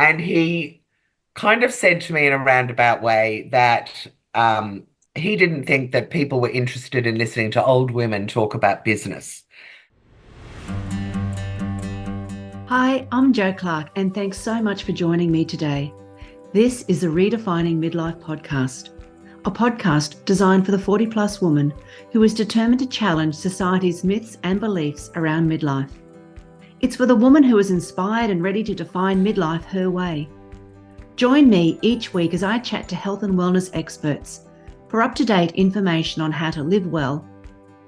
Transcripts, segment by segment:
And he kind of said to me in a roundabout way that he didn't think that people were interested in listening to old women talk about business. Hi, I'm Jo Clark, and thanks so much for joining me today. This is the Redefining Midlife podcast, a podcast designed for the 40 plus woman who is determined to challenge society's myths and beliefs around midlife. It's for the woman who is inspired and ready to define midlife her way. Join me each week as I chat to health and wellness experts for up-to-date information on how to live well,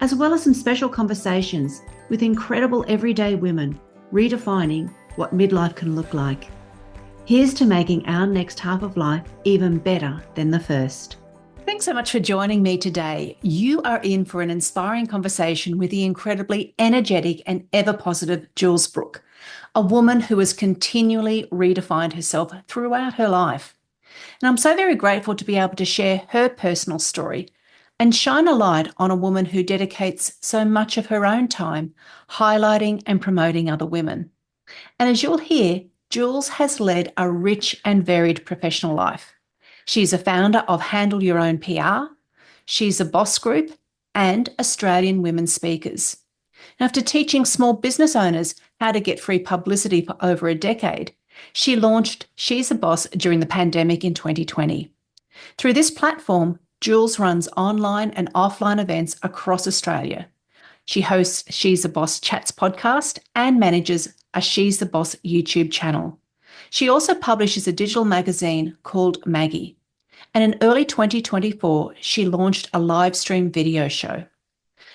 as well as some special conversations with incredible everyday women redefining what midlife can look like. Here's to making our next half of life even better than the first. Thanks so much for joining me today. You are in for an inspiring conversation with the incredibly energetic and ever positive Jules Brooke, a woman who has continually redefined herself throughout her life. And I'm so very grateful to be able to share her personal story and shine a light on a woman who dedicates so much of her own time highlighting and promoting other women. And as you'll hear, Jules has led a rich and varied professional life. She's a founder of Handle Your Own PR. She's a boss group and Australian Women Speakers. After teaching small business owners how to get free publicity for over a decade, she launched She's a Boss during the pandemic in 2020. Through this platform, Jules runs online and offline events across Australia. She hosts She's a Boss Chats podcast and manages a She's the Boss YouTube channel. She also publishes a digital magazine called Maggie. And in early 2024, she launched a live stream video show.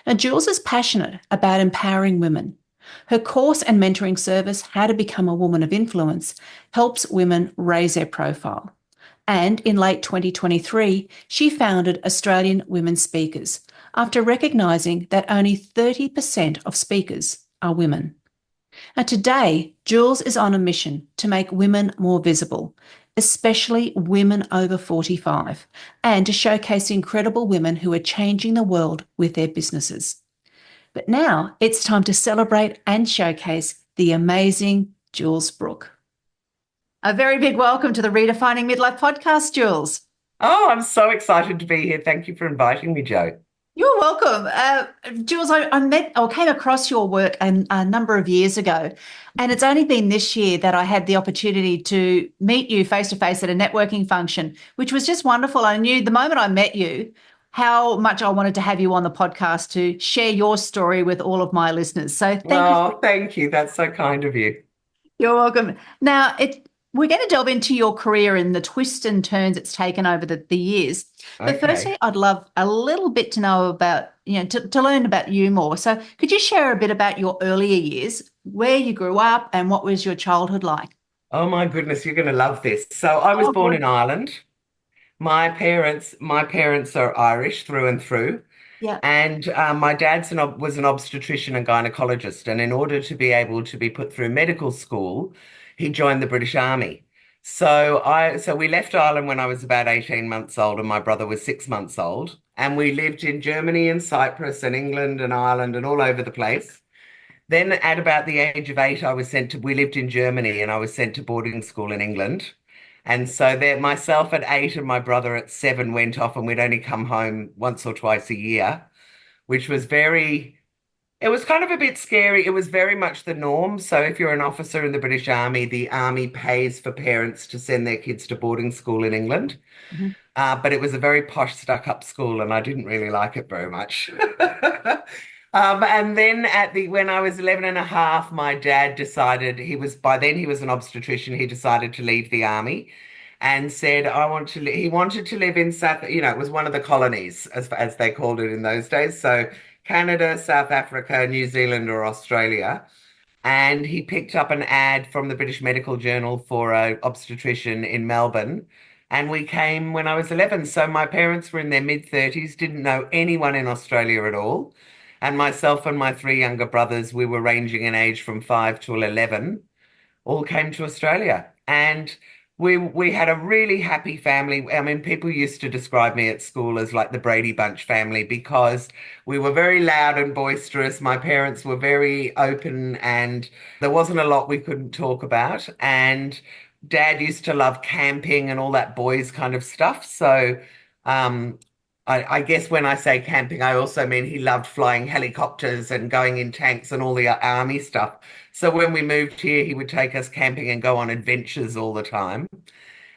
Now, Jules is passionate about empowering women. Her course and mentoring service, How to Become a Woman of Influence, helps women raise their profile. And in late 2023, she founded Australian Women Speakers after recognising that only 30% of speakers are women. Now today, Jules is on a mission to make women more visible, especially women over 45, and to showcase incredible women who are changing the world with their businesses. But now it's time to celebrate and showcase the amazing Jules Brooke. A very big welcome to the Redefining Midlife podcast, Jules. Oh, I'm so excited to be here. Thank you for inviting me, Jo. You're welcome. Jules, I came across your work a number of years ago, and it's only been this year that I had the opportunity to meet you face to face at a networking function, which was just wonderful. I knew the moment I met you how much I wanted to have you on the podcast to share your story with all of my listeners. So thank you. Oh, thank you. That's so kind of you. You're welcome. Now, we're going to delve into your career and the twists and turns it's taken over the years. But Okay. firstly, I'd love a little bit to know about, to learn about you more. So could you share a bit about your earlier years, where you grew up and what was your childhood like? Oh my goodness, you're going to love this. So I was Oh, born good. in Ireland. My parents are Irish through and through. Yeah. And my dad's was an obstetrician and gynecologist. And in order to be able to be put through medical school, he joined the British Army. So we left Ireland when I was about 18 months old, and my brother was 6 months old. And we lived in Germany and Cyprus and England and Ireland and all over the place. Then at about the age of 8, we lived in Germany and I was sent to boarding school in England. And so there, myself at 8 and my brother at 7 went off, and we'd only come home once or twice a year, which was it was kind of a bit scary. It was very much the norm. So if you're an officer in the army pays for parents to send their kids to boarding school in England. Mhm. But it was a very posh, stuck-up school, and I didn't really like it very much. And then when I was 11 and a half, my dad decided by then he was an obstetrician. He decided to leave the army and said, he wanted to live in it was one of the colonies as they called it in those days. So Canada, South Africa, New Zealand, or Australia. And he picked up an ad from the British Medical Journal for an obstetrician in Melbourne. And we came when I was 11. So my parents were in their mid-30s, didn't know anyone in Australia at all. And myself and my three younger brothers, we were ranging in age from 5 to 11, all came to Australia. And we had a really happy family. I mean, people used to describe me at school as like the Brady Bunch family because we were very loud and boisterous. My parents were very open and there wasn't a lot we couldn't talk about. And Dad used to love camping and all that boys kind of stuff. So um, I guess when I say camping, I also mean he loved flying helicopters and going in tanks and all the army stuff. So when we moved here, he would take us camping and go on adventures all the time.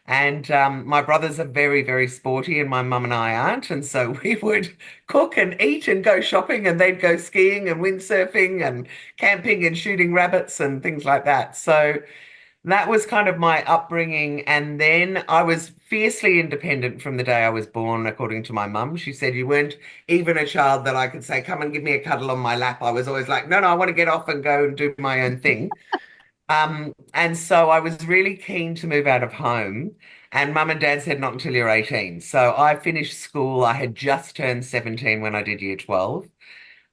And my brothers are very, very sporty, and my mum and I aren't. And so we would cook and eat and go shopping, and they'd go skiing and windsurfing and camping and shooting rabbits and things like that. So that was kind of my upbringing. And then I was fiercely independent from the day I was born, according to my mum. She said, "You weren't even a child that I could say, 'Come and give me a cuddle on my lap.' I was always like, 'No, no, I want to get off and go and do my own thing.'" And so I was really keen to move out of home. And mum and dad said, "Not until you're 18." So I finished school. I had just turned 17 when I did year 12.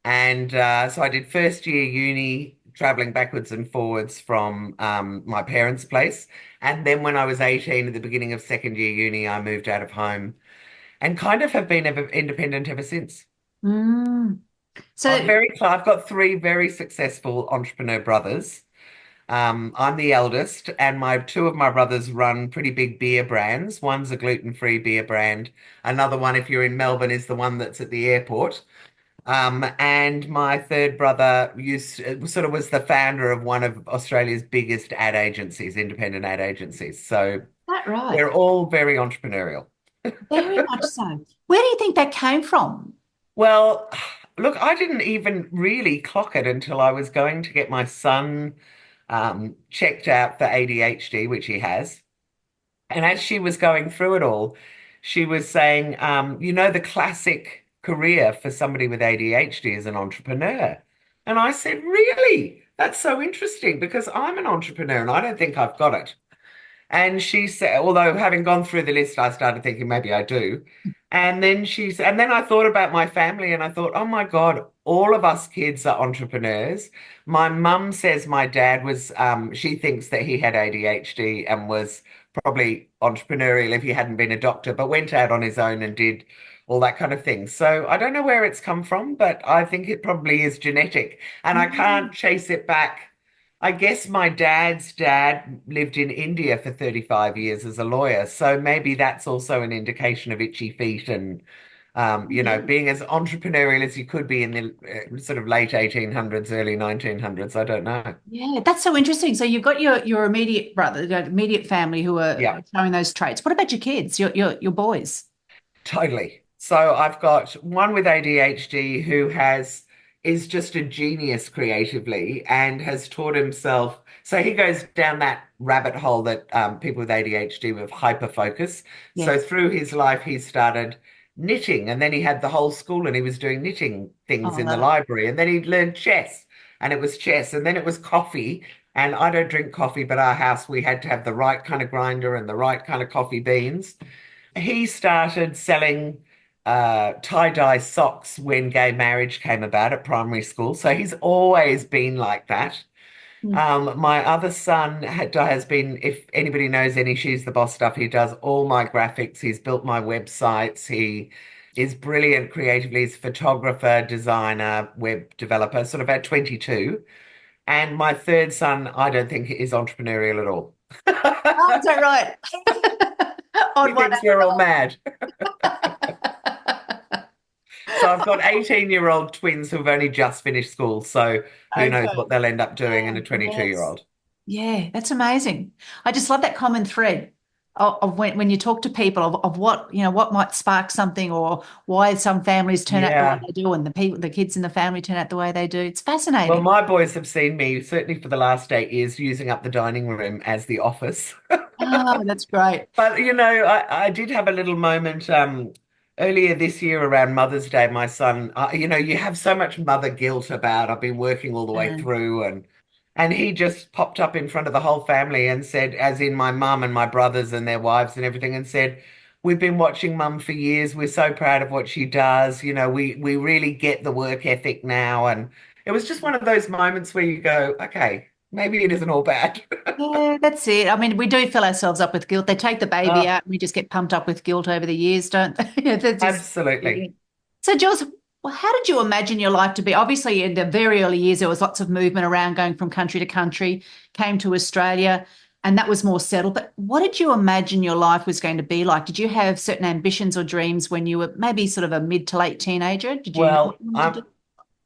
And so I did first year uni, traveling backwards and forwards from my parents' place. And then when I was 18, at the beginning of second year uni, I moved out of home and kind of have been independent ever since. Mm. So, I've got three very successful entrepreneur brothers. I'm the eldest, and my two of my brothers run pretty big beer brands. One's a gluten-free beer brand. Another one, if you're in Melbourne, is the one that's at the airport. And my third brother sort of was the founder of one of Australia's biggest ad agencies, independent ad agencies. So that right? we're all very entrepreneurial. Very much so. Where do you think that came from? Well, look, I didn't even really clock it until I was going to get my son checked out for ADHD, which he has. And as she was going through it all, she was saying, the classic career for somebody with ADHD is an entrepreneur. And I said, really? That's so interesting because I'm an entrepreneur and I don't think I've got it. And she said, although having gone through the list, I started thinking maybe I do. And then I thought about my family and I thought, oh my God, all of us kids are entrepreneurs. My mum says my dad was, she thinks that he had ADHD and was probably entrepreneurial if he hadn't been a doctor, but went out on his own and did all that kind of thing. So I don't know where it's come from, but I think it probably is genetic and I Mm. can't chase it back. I guess my dad's dad lived in India for 35 years as a lawyer, so maybe that's also an indication of itchy feet and, Yeah. being as entrepreneurial as you could be in the sort of late 1800s, early 1900s. I don't know. Yeah, that's so interesting. So you've got your immediate brother, your immediate family who Yeah. are showing those traits. What about your kids, your boys? Totally. So I've got one with ADHD who is just a genius creatively and has taught himself. So he goes down that rabbit hole that people with ADHD with hyper focus. So Yes. through his life, he started knitting, and then he had the whole school, and he was doing knitting Oh, things I in the love it. library, and then he learned chess, and it was chess, and then it was coffee. And I don't drink coffee, but our house we had to have the right kind of grinder and the right kind of coffee beans. He started selling tie-dye socks when gay marriage came about at primary school. So he's always been like that. Mm. My other son has been, if anybody knows any She's the Boss stuff, he does all my graphics. He's built my websites. He is brilliant creatively. He's a photographer, designer, web developer, sort of at 22. And my third son, I don't think is entrepreneurial at all. Oh, is that right? He Odd one thinks we're all out mad. So I've got 18-year-old twins who've only just finished school. So who of the knows lot. what they'll end up doing, Yeah, and a 22 year yes. old. Yeah, that's amazing. I just love that common thread of when you talk to people of what, what might spark something or why some families turn out the way Yeah. they do and the kids in the family turn out the way they do. It's Well, fascinating. my boys have seen me, certainly for the last 8 years, using up the dining room as the office. Oh, that's great. But I did have a little moment earlier this year around Mother's Day. My son, you have so much mother guilt about I've been working all the way Uh, through, and he just popped up in front of the whole family and said, as in my mum and my brothers and their wives and everything, and said, "We've been watching Mum for years. We're so proud of what she does. We really get the work ethic now." And it was just one of those moments where you go, okay, maybe it isn't all bad. yeah, that's it. I mean, we do fill ourselves up with guilt. They take the baby Oh, out and we just get pumped up with guilt over the years, don't they? Yeah, that's just absolutely. brilliant. So, Jules, well, how did you imagine your life to be? Obviously, in the very early years, there was lots of movement around going from country to country, came to Australia, and that was more settled. But what did you imagine your life was going to be like? Did you have certain ambitions or dreams when you were maybe sort of a mid to late teenager? Did you know what Well, you wanted to do?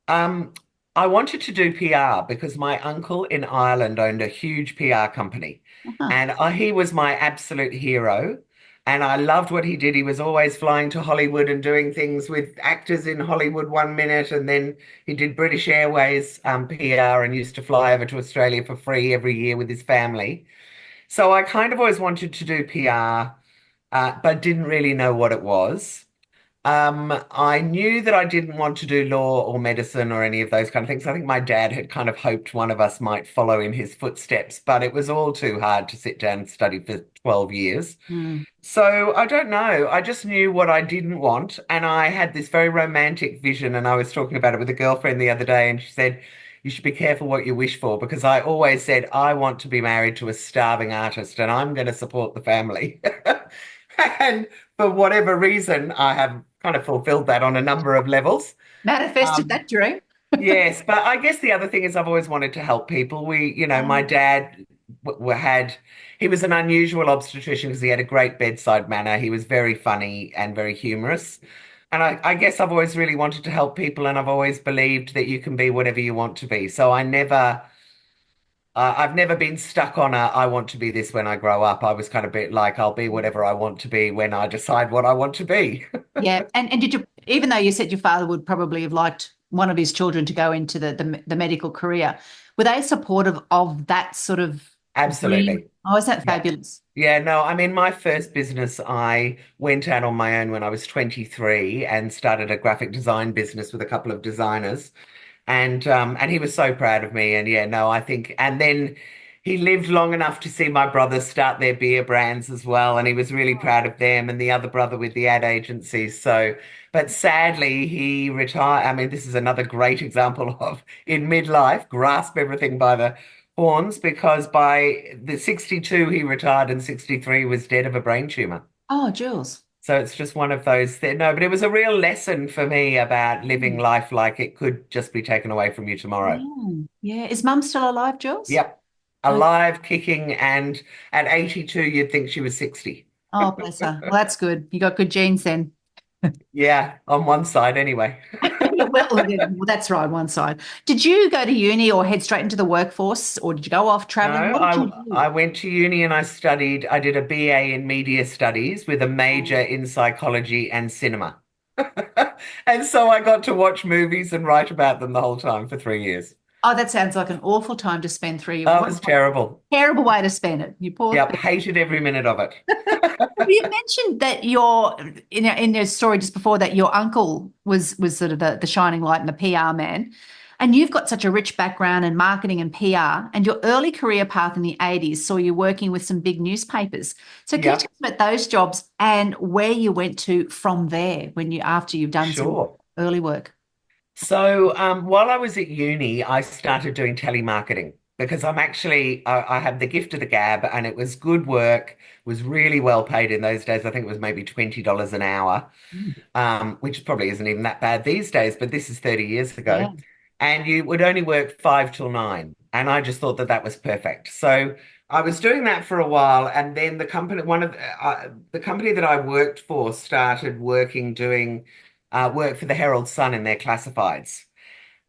um, I wanted to do PR because my uncle in Ireland owned a huge PR company, Uh-huh. and he was my absolute hero. And I loved what he did. He was always flying to Hollywood and doing things with actors in Hollywood one minute, and then he did British Airways PR and used to fly over to Australia for free every year with his family. So I kind of always wanted to do PR, but didn't really know what it was. I knew that I didn't want to do law or medicine or any of those kind of things. I think my dad had kind of hoped one of us might follow in his footsteps, but it was all too hard to sit down and study for 12 years. Mm. So I don't know. I just knew what I didn't want. And I had this very romantic vision. And I was talking about it with a girlfriend the other day, and she said, you should be careful what you wish for, because I always said, I want to be married to a starving artist and I'm going to support the family. And for whatever reason, I have kind of fulfilled that on a number of levels. Manifested Um, that dream. yes, but I guess the other thing is I've always wanted to help people. My Um, dad he was an unusual obstetrician because he had a great bedside manner. He was very funny and very humorous. And I guess I've always really wanted to help people, and I've always believed that you can be whatever you want to be. So I've never been stuck on I want to be this when I grow up. I was kind of a bit like, I'll be whatever I want to be when I decide what I want to be. yeah, and did you, even though you said your father would probably have liked one of his children to go into the medical career, were they supportive of that sort of dream? Absolutely. Oh, is that Yeah. fabulous? Yeah, no, I mean, my first business, I went out on my own when I was 23 and started a graphic design business with a couple of designers. And he was so proud of me. And yeah, no, I think and then he lived long enough to see my brothers start their beer brands as well, and he was really proud of them and the other brother with the ad agencies. So, but sadly, he retired. I mean, this is another great example of in midlife, grasp everything by the horns, because by the 62 he retired and 63 was dead of a brain tumor. Oh, Jules. So it's just one of those no, but it was a real lesson for me about living Mm. life like it could just be taken away from you tomorrow. Yeah. Yeah. Is mum still alive, Jules? Yep. Oh, Alive, kicking, and at 82, you'd think she was 60. oh, bless her. Well, that's good. You got good genes then. Yeah, on one side anyway. Yeah, well, that's right, one side. Did you go to uni or head straight into the workforce, or did you go off No, traveling? What did you I do? went to uni and I did a BA in media studies with a major in psychology and cinema. And so I got to watch movies and write about them the whole time for 3 years. Oh, that sounds like an awful time to spend 3 years. Oh, it What was a terrible. terrible way to spend it. You poor Yep, thing. hated every minute of it. You mentioned that your in your story just before that your uncle was sort of the shining light and the PR man, and you've got such a rich background in marketing and PR, and your early career path in the 80s saw you working with some big newspapers. So can you tell Yep, us about those jobs and where you went to from there when you after you've done some sure. early work? So while I was at uni, I started doing telemarketing because I have the gift of the gab, and it was good work, was really well paid in those days. I think it was maybe $20 an hour, Mm. which probably isn't even that bad these days, but this is 30 years ago. Yeah. And you would only work 5 till 9. And I just thought that that was perfect. So I was doing that for a while. And then the company that I worked for started doing work for the Herald Sun in their classifieds.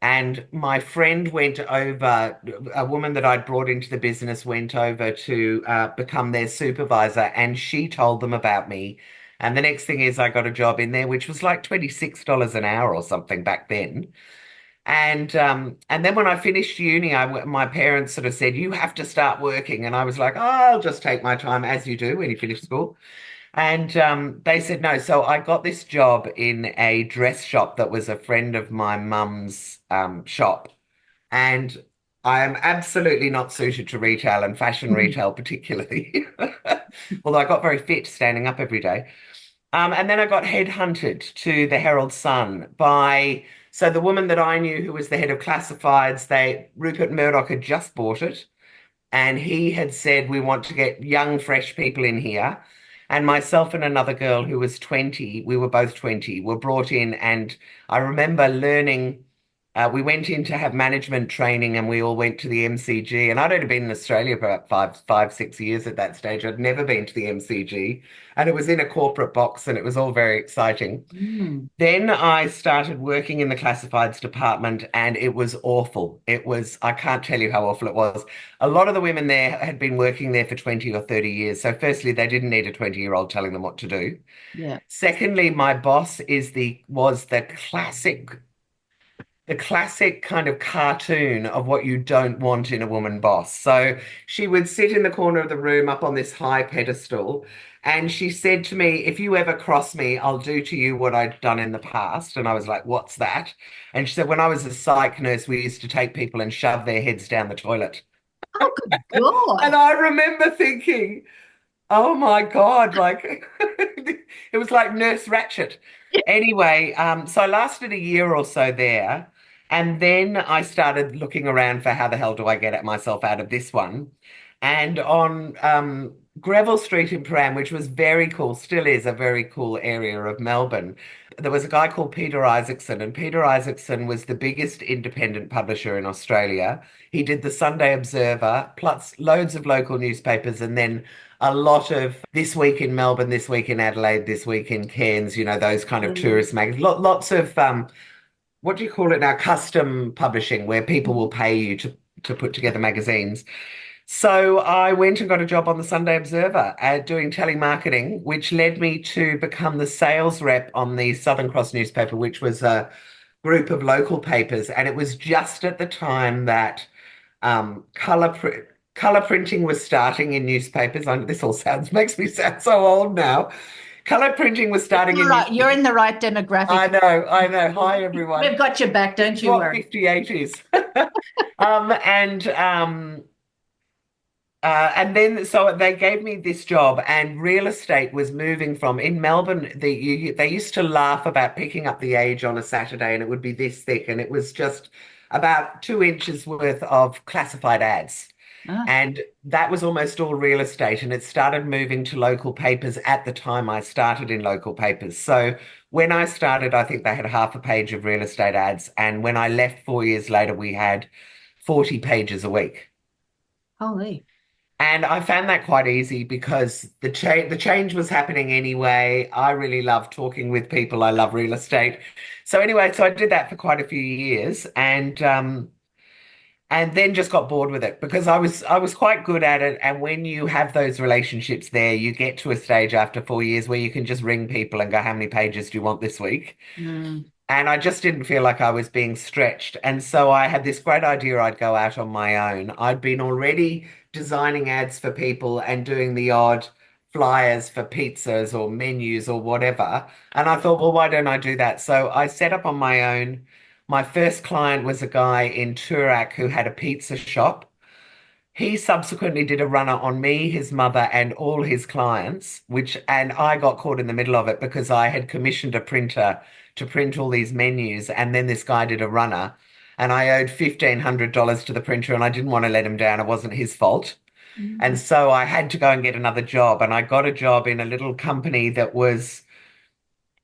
And my friend went over, a woman that I'd brought into the business went over to become their supervisor, and she told them about me. And the next thing is I got a job in there, which was like $26 an hour or something back then. And then when I finished uni, my parents sort of said, "You have to start working," and I was like, "Oh, I'll just take my time as you do when you finish school." And they said no. So I got this job in a dress shop that was a friend of my mum's shop. And I am absolutely not suited to retail and fashion retail particularly. Although I got very fit standing up every day. And then I got headhunted to the Herald Sun so the woman that I knew who was the head of classifieds, Rupert Murdoch had just bought it, and he had said, we want to get young, fresh people in here. And myself and another girl who was 20, we were both 20, were brought in. And I remember learning We went in to have management training and we all went to the MCG. And I'd only been in Australia for about 6 years at that stage. I'd never been to the MCG. And it was in a corporate box and it was all very exciting. Mm. Then I started working in the classifieds department and it was awful. I can't tell you how awful it was. A lot of the women there had been working there for 20 or 30 years. So firstly, they didn't need a 20-year-old telling them what to do. Yeah. Secondly, my boss was the classic kind of cartoon of what you don't want in a woman boss. So she would sit in the corner of the room up on this high pedestal, and she said to me, "If you ever cross me, I'll do to you what I'd done in the past." And I was like, "What's that?" And she said, "When I was a psych nurse, we used to take people and shove their heads down the toilet." Oh, good God. And I remember thinking, oh my God, like it was like Nurse Ratched. Anyway, so I lasted a year or so there, and then I started looking around for how the hell do I get myself out of this one. And on Greville Street in Param, which was very cool, still is a very cool area of Melbourne, there was a guy called Peter Isaacson, and Peter Isaacson was the biggest independent publisher in Australia. He did the Sunday Observer, plus loads of local newspapers, and then a lot of This Week in Melbourne, This Week in Adelaide, This Week in Cairns, those kind of Mm. tourist magazines. Lots of what do you call it now? Custom publishing, where people will pay you to put together magazines. So I went and got a job on the Sunday Observer doing telemarketing, which led me to become the sales rep on the Southern Cross newspaper, which was a group of local papers. And it was just at the time that um, color pr color printing was starting in newspapers. This all makes me sound so old now. Color printing was starting All in right. You're newspapers. in the right demographic. I know, I know. Hi, everyone. We've got your back, don't It's you what worry. 58 is. And and then so they gave me this job, and real estate was moving from in Melbourne. They used to laugh about picking up the Age on a Saturday, and it would be this thick, and it was just about 2 inches worth of classified ads. Ah, And that was almost all real estate. And it started moving to local papers at the time I started in local papers. So when I started, I think they had half a page of real estate ads. And when I left 4 years later, we had 40 pages a week. holy. And I found that quite easy because the change was happening anyway. I really love talking with people. I love real estate. So anyway, so I did that for quite a few years, and then just got bored with it because I was quite good at it. And when you have those relationships there, you get to a stage after 4 years where you can just ring people and go, "How many pages do you want this week?" Mm. And I just didn't feel like I was being stretched. And so I had this great idea I'd go out on my own. I'd been already designing ads for people and doing the odd flyers for pizzas or menus or whatever. And I thought, well, why don't I do that? So I set up on my own. My first client was a guy in Toorak who had a pizza shop. He subsequently did a runner on me, his mother, and all his clients, and I got caught in the middle of it because I had commissioned a printer to print all these menus, and then this guy did a runner, and I owed $1,500 to the printer, and I didn't want to let him down. It wasn't his fault. Mm. And so I had to go and get another job, and I got a job in a little company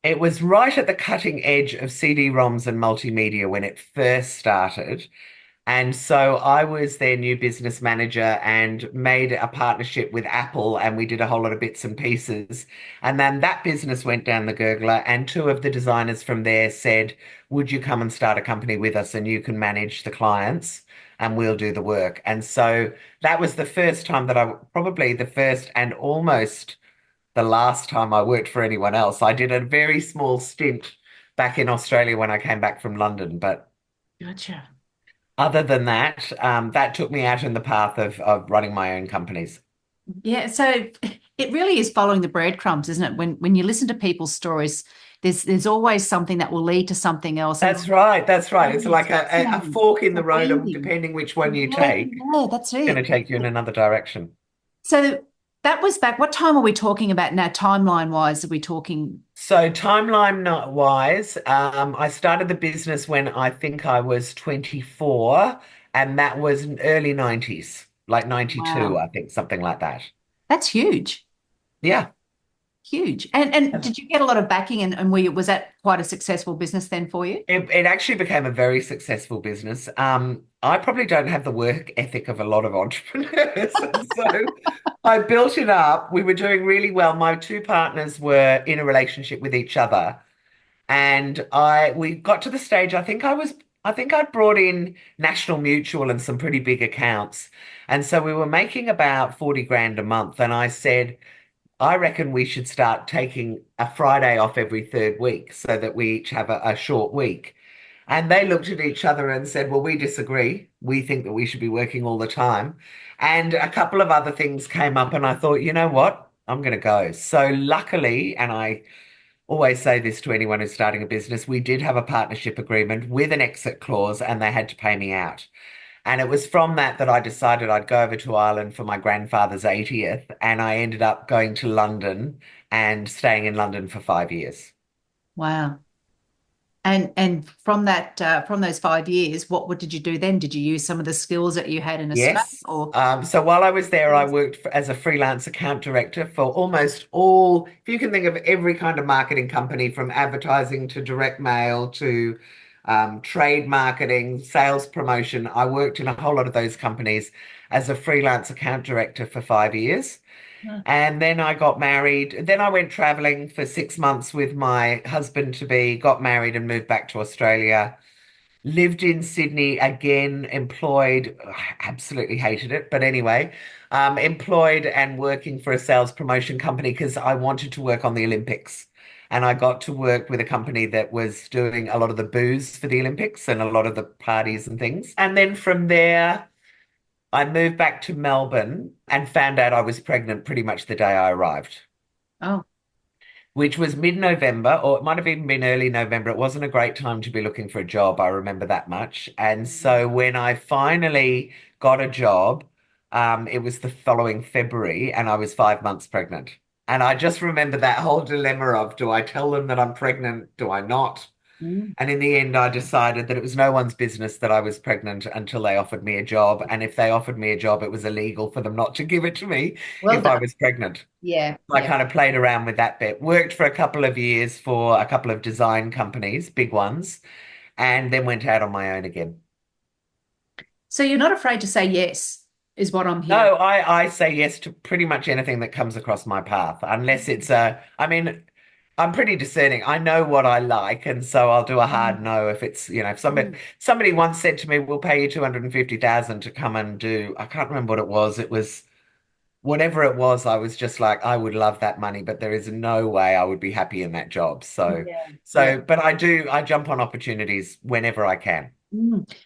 it was right at the cutting edge of CD-ROMs and multimedia when it first started. And so I was their new business manager and made a partnership with Apple, and we did a whole lot of bits and pieces. And then that business went down the gurgler, and two of the designers from there said, "Would you come and start a company with us and you can manage the clients and we'll do the work?" And so that was the first time probably the first and almost the last time I worked for anyone else. I did a very small stint back in Australia when I came back from London, but Gotcha. other than that, that took me out in the path of running my own companies. Yeah, so it really is following the breadcrumbs, isn't it? When you listen to people's stories, there's always something that will lead to something else. And That's right. That's right. It's like it's a fascinating. fork in It's the road, and amazing. depending which one you Yeah, take, yeah, that's it's going to it. take you in another direction. So that was back. What time are we talking about now, timeline wise? Are we talking? So timeline not wise, I started the business when I think I was 24, and that was in early 90s, like 92, Wow, I think, something like that. that's huge. Yeah. huge. And did you get a lot of backing and was that quite a successful business then for you? It actually became a very successful business. I probably don't have the work ethic of a lot of entrepreneurs. And so I built it up. We were doing really well. My two partners were in a relationship with each other. And we got to the stage, I think I'd brought in National Mutual and some pretty big accounts. And so we were making about 40 grand a month. And I said, I reckon we should start taking a Friday off every third week so that we each have a short week. And they looked at each other and said, well, we disagree. We think that we should be working all the time. And a couple of other things came up, and I thought, you know what? I'm going to go. So luckily, and I always say this to anyone who's starting a business, we did have a partnership agreement with an exit clause, and they had to pay me out. And it was from that that I decided I'd go over to Ireland for my grandfather's 80th, and I ended up going to London and staying in London for 5 years. Wow. And from that from those 5 years, what did you do then? Did you use some of the skills that you had in Australia Yes. or So while I was there, I worked as a freelance account director for almost all, if you can think of every kind of marketing company, from advertising to direct mail to trade marketing, sales promotion. I worked in a whole lot of those companies as a freelance account director for 5 years. Yeah. And then I got married. Then I went traveling for 6 months with my husband to be, got married and moved back to Australia. Lived in Sydney again, employed, I absolutely hated it, but anyway, employed and working for a sales promotion company because I wanted to work on the Olympics. And I got to work with a company that was doing a lot of the booze for the Olympics and a lot of the parties and things. And then from there, I moved back to Melbourne and found out I was pregnant pretty much the day I arrived, oh, which was mid-November, or it might have even been early November. It wasn't a great time to be looking for a job. I remember that much. And so when I finally got a job, it was the following February, and I was 5 months pregnant. And I just remember that whole dilemma of, do I tell them that I'm pregnant? Do I not? mm. And in the end, I decided that it was no one's business that I was pregnant until they offered me a job. And if they offered me a job, it was illegal for them not to give it to me Well if I done. was pregnant. Yeah, So I yeah. kind of played around with that bit. Worked for a couple of years for a couple of design companies, big ones, and then went out on my own again. So you're not afraid to say yes, is what I'm hearing. No, I say yes to pretty much anything that comes across my path, unless it's I mean, I'm pretty discerning. I know what I like, and so I'll do a hard Mm, no if it's, if mm. somebody once said to me, we'll pay you 250,000 to come and do, I can't remember what it was. It was whatever it was, I was just like, I would love that money, but there is no way I would be happy in that job. So, Yeah, yeah. so, but I jump on opportunities whenever I can.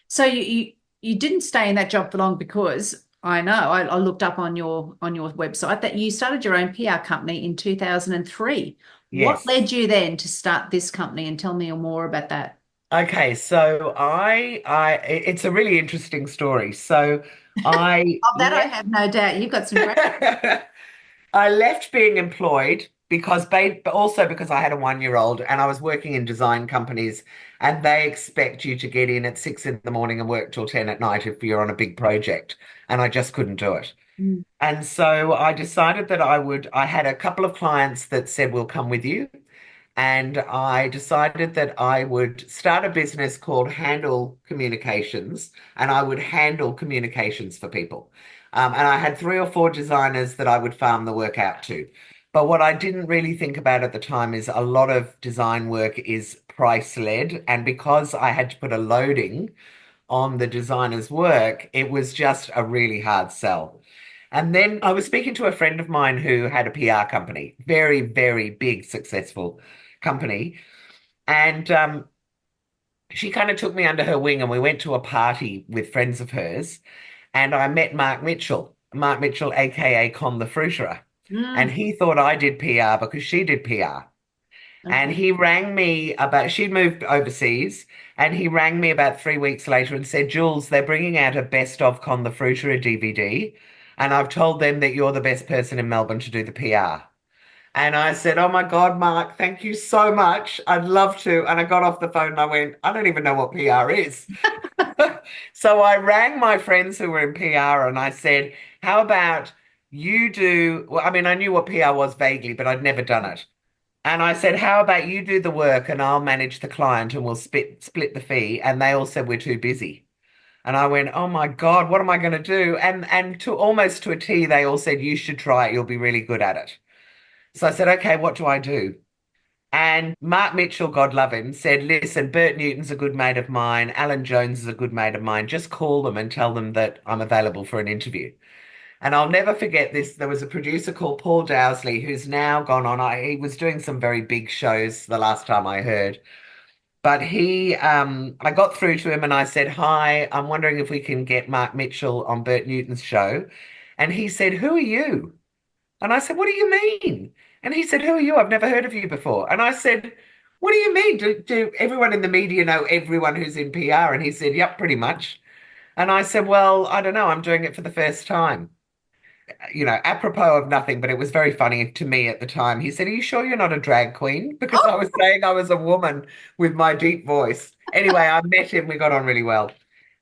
So you didn't stay in that job for long because I know I looked up on your website that you started your own PR company in 2003. What Yes. led you then to start this company and tell me more about that? Okay. So it's a really interesting story. So I Of that, I left. have no doubt. You've got some great. I left being employed because, but also because I had a 1-year-old and I was working in design companies, and they expect you to get in at 6 in the morning and work till 10 at night if you're on a big project. And I just couldn't do it. Mm, And so I decided that I had a couple of clients that said, we'll come with you. And I decided that I would start a business called Handle Communications, and I would handle communications for people. And I had 3 or 4 designers that I would farm the work out to. But what I didn't really think about at the time is a lot of design work is price led. And because I had to put a loading on the designer's work, it was just a really hard sell. And then I was speaking to a friend of mine who had a PR company, very, very big, successful company. And she kind of took me under her wing and we went to a party with friends of hers. And I met Mark Mitchell, aka Con the Fruiterer. And mm, he thought I did PR because she did PR. And okay. he rang me about, she'd moved overseas, and he rang me about 3 weeks later and said, Jules, they're bringing out a best of Con the Fruiterer DVD. And I've told them that you're the best person in Melbourne to do the PR. And I said, oh my God, Mark, thank you so much. I'd love to. And I got off the phone and I went, I don't even know what PR is. So I rang my friends who were in PR and I said, how about you do, well, I mean, I knew what PR was vaguely, but I'd never done it. And I said, how about you do the work and I'll manage the client and we'll split the fee. And they all said we're too busy. And I went, oh my God, what am I going to do? And to almost to a T, they all said, you should try it. You'll be really good at it. So I said, okay, what do I do? And Mark Mitchell, God love him, said, listen, Bert Newton's a good mate of mine. Alan Jones is a good mate of mine. Just call them and tell them that I'm available for an interview. And I'll never forget this. There was a producer called Paul Dowsley who's now gone on. He was doing some very big shows the last time I heard. But I got through to him and I said, hi, I'm wondering if we can get Mark Mitchell on Bert Newton's show. And he said, who are you? And I said, what do you mean? And he said, who are you? I've never heard of you before. And I said, what do you mean? Do everyone in the media know everyone who's in PR? And he said, yep, pretty much. And I said, well, I don't know. I'm doing it for the first time. Apropos of nothing, but it was very funny to me at the time. He said, are you sure you're not a drag queen? Because I was saying I was a woman with my deep voice. Anyway, I met him. We got on really well.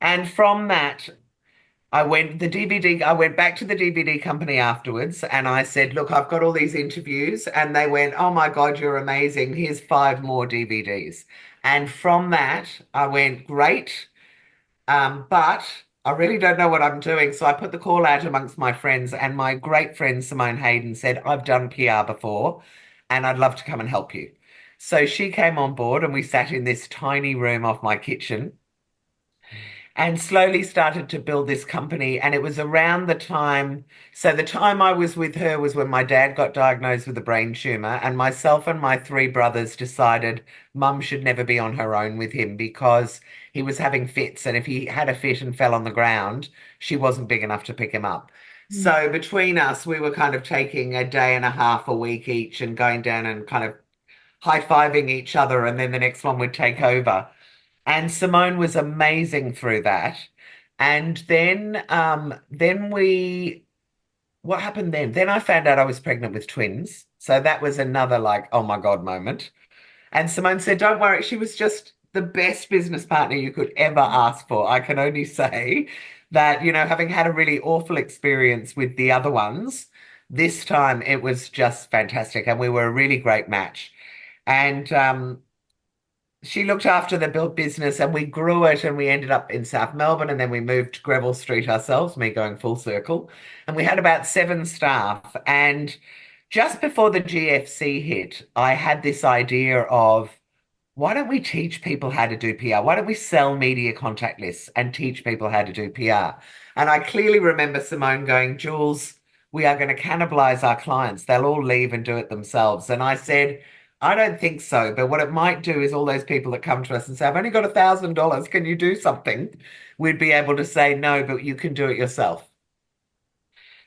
And from that, I went back to the DVD company afterwards and I said, look, I've got all these interviews. And they went, oh my God, you're amazing. Here's 5 more DVDs. And from that, I went, great. But I really don't know what I'm doing. So I put the call out amongst my friends, and my great friend Simone Hayden said, I've done PR before and I'd love to come and help you. So she came on board and we sat in this tiny room off my kitchen and slowly started to build this company. And it was around the time, so the time I was with her was when my dad got diagnosed with a brain tumor, and myself and my 3 brothers decided mum should never be on her own with him because he was having fits. And if he had a fit and fell on the ground, she wasn't big enough to pick him up. Mm. So between us, we were kind of taking a day and a half a week each and going down and kind of high-fiving each other, and then the next one would take over. And Simone was amazing through that. And what happened then? Then I found out I was pregnant with twins. So that was another like, oh my God moment. And Simone said, don't worry. She was just the best business partner you could ever ask for. I can only say that, having had a really awful experience with the other ones, this time it was just fantastic. And we were a really great match. And she looked after the built business and we grew it, and we ended up in South Melbourne, and then we moved to Greville Street ourselves, me going full circle. And we had about 7 staff. And just before the GFC hit, I had this idea of why don't we teach people how to do PR? Why don't we sell media contact lists and teach people how to do PR? And I clearly remember Simone going, Jules, we are going to cannibalize our clients. They'll all leave and do it themselves. And I said, I don't think so. But what it might do is all those people that come to us and say, I've only got $1,000. Can you do something? We'd be able to say, no, but you can do it yourself.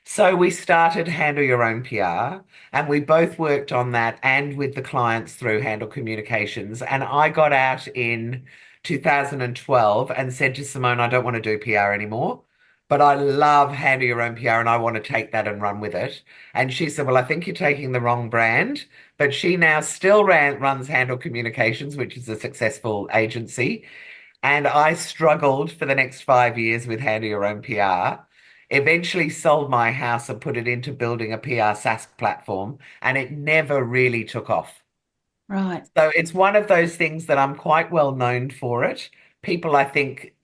So we started Handle Your Own PR, and we both worked on that and with the clients through Handle Communications. And I got out in 2012 and said to Simone, I don't want to do PR anymore, but I love Handle Your Own PR and I want to take that and run with it. And she said, well, I think you're taking the wrong brand. But she now still runs Handle Communications, which is a successful agency. And I struggled for the next 5 years with Handle Your Own PR. Eventually sold my house and put it into building a PR SaaS platform, and it never really took off. Right. So it's one of those things that I'm quite well known for it. People, I think,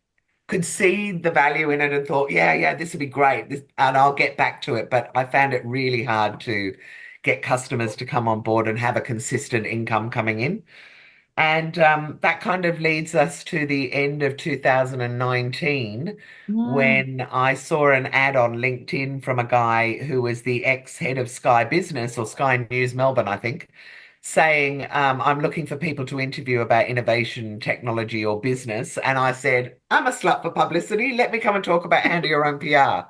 could see the value in it and thought, yeah, this would be great, and I'll get back to it. But I found it really hard to get customers to come on board and have a consistent income coming in. And that kind of leads us to the end of 2019 Mm. when I saw an ad on LinkedIn from a guy who was the ex-head of Sky Business or Sky News Melbourne, I think, saying, I'm looking for people to interview about innovation, technology, or business. And I said, I'm a slut for publicity. Let me come and talk about Handle Your Own PR.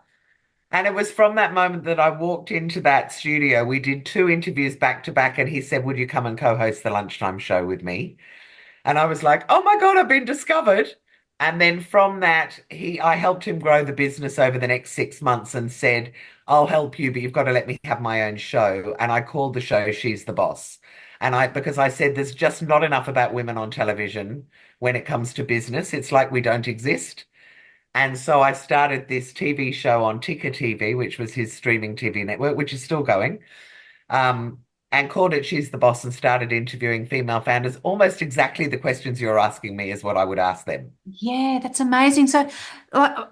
And it was from that moment that I walked into that studio. We did 2 interviews back to back, and he said, would you come and co-host the lunchtime show with me? And I was like, oh my God, I've been discovered. And then from that, I helped him grow the business over the next 6 months and said, I'll help you, but you've got to let me have my own show. And I called the show She's the Boss. Because I said there's just not enough about women on television when it comes to business. It's like we don't exist. And so I started this TV show on Ticker TV, which was his streaming TV network, which is still going, um, and called it She's the Boss and started interviewing female founders. Almost exactly the questions you're asking me is what I would ask them. Yeah, that's amazing. So,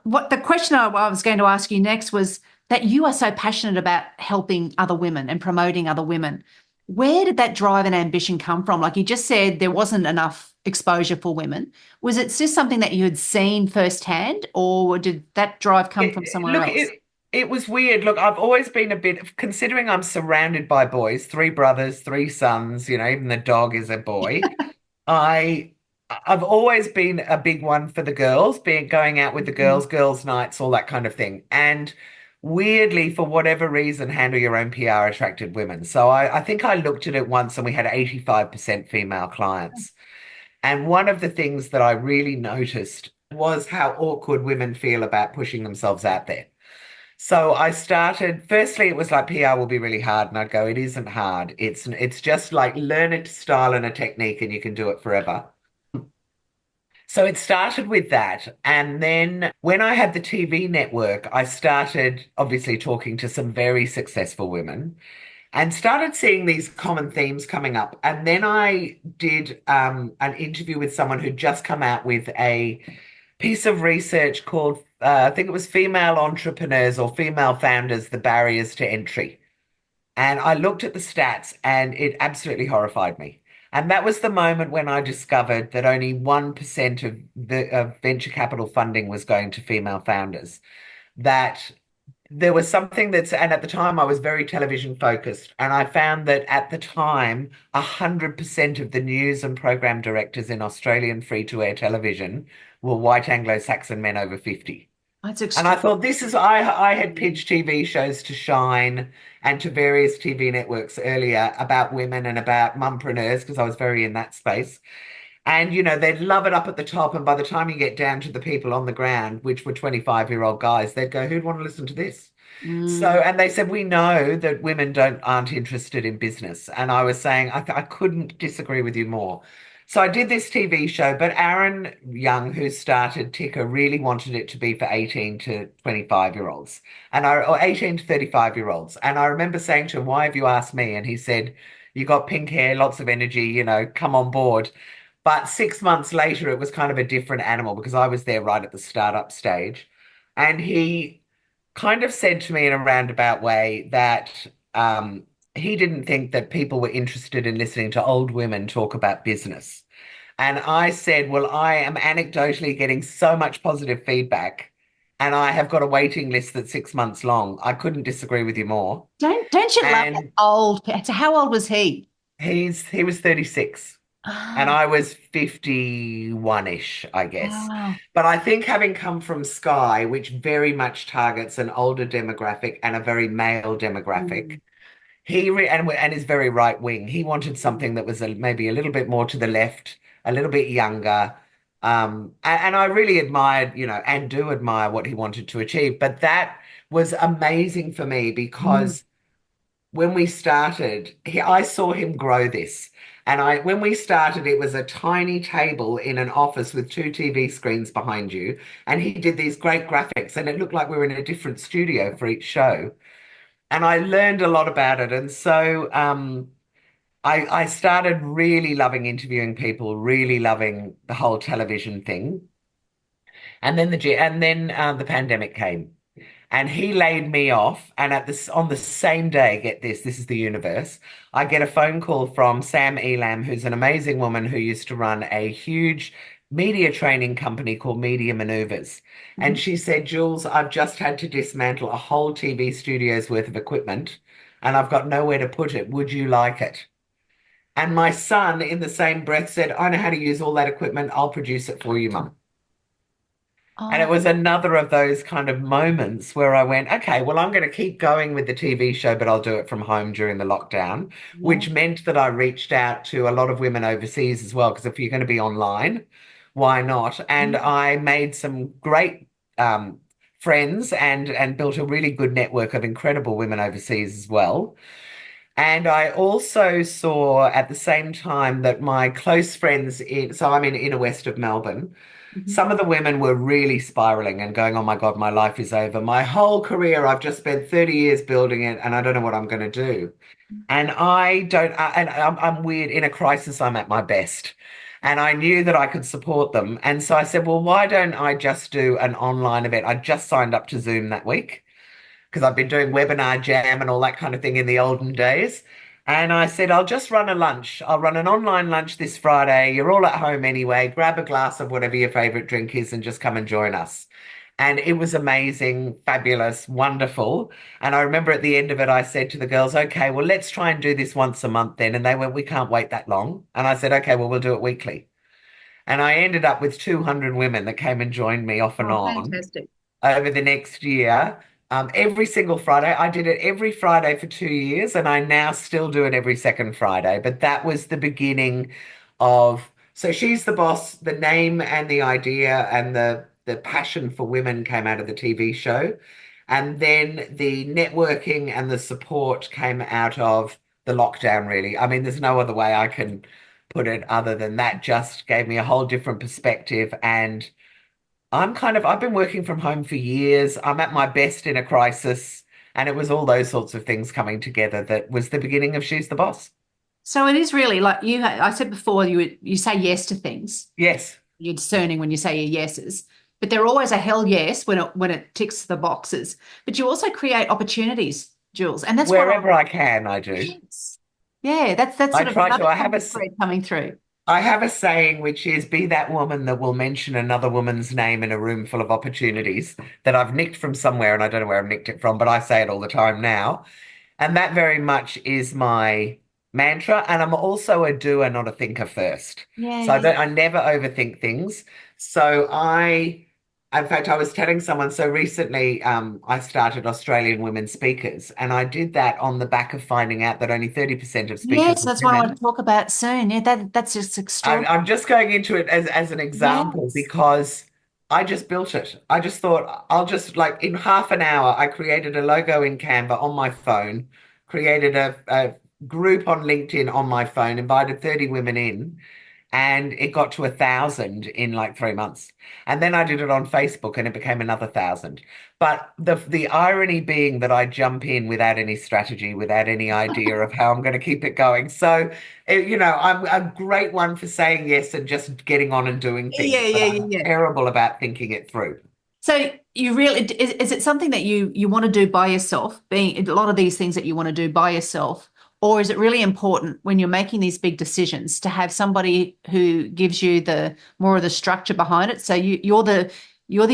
what the question I was going to ask you next was that you are so passionate about helping other women and promoting other women. Where did that drive and ambition come from? Like you just said, there wasn't enough exposure for women. Was it just something that you had seen firsthand, or did that drive come from somewhere Look, else? it was weird. Look, I've always been a bit, considering I'm surrounded by boys, three brothers, three sons, even the dog is a boy. I I've always been a big one for the girls, being going out with the Mhm. girls' nights, all that kind of thing. And weirdly, for whatever reason, handle your own PR attracted women. So I think I looked at it once and we had 85% female clients. And one of the things that I really noticed was how awkward women feel about pushing themselves out there. So I started, firstly, it was like PR will be really hard. And I'd go, it isn't hard. It's just like learn a style and a technique and you can do it forever. So it started with that. And then when I had the TV network, I started obviously talking to some very successful women and started seeing these common themes coming up. And then I did an interview with someone who'd just come out with a piece of research called, I think it was Female Entrepreneurs or Female Founders, the Barriers to Entry. And I looked at the stats and it absolutely horrified me. And that was the moment when I discovered that only 1% of the of venture capital funding was going to female founders. That there was something and at the time I was very television focused, and I found that at the time, 100% of the news and program directors in Australian free-to-air television were white Anglo-Saxon men over 50. That's And I extreme. thought I had pitched TV shows to Shine and to various TV networks earlier about women and about mumpreneurs because I was very in that space. And they'd love it up at the top, and by the time you get down to the people on the ground, which were 25-year-old guys, they'd go, "Who'd want to listen to this?" So, Mm, and they said, "We know that women aren't interested in business." And I was saying, I couldn't disagree with you more. So I did this TV show, but Aaron Young, who started Ticker, really wanted it to be for 18 to 25-year-olds or 18 to 35-year-olds. And I remember saying to him, "Why have you asked me?" And he said, "You got pink hair, lots of energy, come on board." But 6 months later, it was kind of a different animal because I was there right at the startup stage. And he kind of said to me in a roundabout way that he didn't think that people were interested in listening to old women talk about business. And I said, well, I am anecdotally getting so much positive feedback, and I have got a waiting list that's 6 months long. I couldn't disagree with you more. don't you love that And old? So how old was he? he was 36. And Ah, I was 51-ish, I guess. wow. But I think having come from Sky, which very much targets an older demographic and a very male demographic, Mm, and is very right wing. He wanted something that was maybe a little bit more to the left, a little bit younger. And I really admired, and do admire what he wanted to achieve. But that was amazing for me mm. because when we started, I saw him grow this. And when we started, it was a tiny table in an office with two TV screens behind you. And he did these great graphics, and it looked like we were in a different studio for each show. And I learned a lot about it. And so I started really loving interviewing people, really loving the whole television thing. And then the pandemic came. And he laid me off. And on the same day, get this, this is the universe. I get a phone call from Sam Elam, who's an amazing woman who used to run a huge media training company called Media Maneuvers. And Mhm. she said, Jules, I've just had to dismantle a whole TV studio's worth of equipment, and I've got nowhere to put it. Would you like it? And my son, in the same breath, said, I know how to use all that equipment. I'll produce it for you, Mum. And it Oh, was another of those kind of moments where I went, okay, well, I'm going to keep going with the TV show, but I'll do it from home during the lockdown, yeah. which meant that I reached out to a lot of women overseas as well, because if you're going to be online, why not? And Mm. I made some great friends and built a really good network of incredible women overseas as well. And I also saw at the same time that my close friends so I'm in inner west of Melbourne. Mhm. some of the women were really spiraling and going, oh my God, my life is over. My whole career, I've just spent 30 years building it and I don't know what I'm going to do. And I don't, and I'm weird. In a crisis, I'm at my best. And I knew that I could support them. And so I said, well, why don't I just do an online event? I just signed up to Zoom that week because I've been doing webinar jam and all that kind of thing in the olden days. And I said, I'll just run a lunch. I'll run an online lunch this Friday. You're all at home anyway. Grab a glass of whatever your favorite drink is and just come and join us. And it was amazing, fabulous, wonderful. And I remember at the end of it, I said to the girls, okay, well, let's try and do this once a month then. And they went, we can't wait that long. And I said, okay, well, we'll do it weekly. And I ended up with 200 women that came and joined me off and Oh, on fantastic. over the next year. Every single Friday. I did it every Friday for 2 years, and I now still do it every second Friday. But that was the beginning of. So she's the boss. The name and the idea and the passion for women came out of the TV show, and then the networking and the support came out of the lockdown. Really, I mean, there's no other way I can put it other than that. Just gave me a whole different perspective and. I've been working from home for years. I'm at my best in a crisis. And it was all those sorts of things coming together that was the beginning of She's the Boss. So it is really like I said before, you say yes to things. Yes, You're discerning when you say your yeses, but they're always a hell yes when it ticks the boxes. But you also create opportunities, Jules, and that's what I wherever I can, I do. yes. Yeah, that's I sort of try to. another common thread coming through. I have a saying which is be that woman that will mention another woman's name in a room full of opportunities that I've nicked from somewhere and I don't know where I've nicked it from, but I say it all the time now. And that very much is my mantra. And I'm also a doer, not a thinker first. Yeah, So yeah, I never overthink things. So in fact, I was telling someone so recently, I started Australian Women Speakers, and I did that on the back of finding out that only 30% of speakers yes, were that's what I want women. to talk about soon. Yeah, that's just extraordinary. I'm just going into it as an example Yes. because I just built it. I just thought I'll just like in half an hour, I created a logo in Canva on my phone, created a group on LinkedIn on my phone, invited 30 women in, and it got to 1,000 in like 3 months. And then I did it on Facebook and it became another 1,000. But the irony being that I jump in without any strategy, without any idea of how I'm going to keep it going. So, I'm a great one for saying yes and just getting on and doing Yeah, things, yeah, but yeah, I'm yeah. terrible about thinking it through. So you really is it something that you want to do by yourself, being a lot of these things that you want to do by yourself, or is it really important when you're making these big decisions to have somebody who gives you the more of the structure behind it? So you're the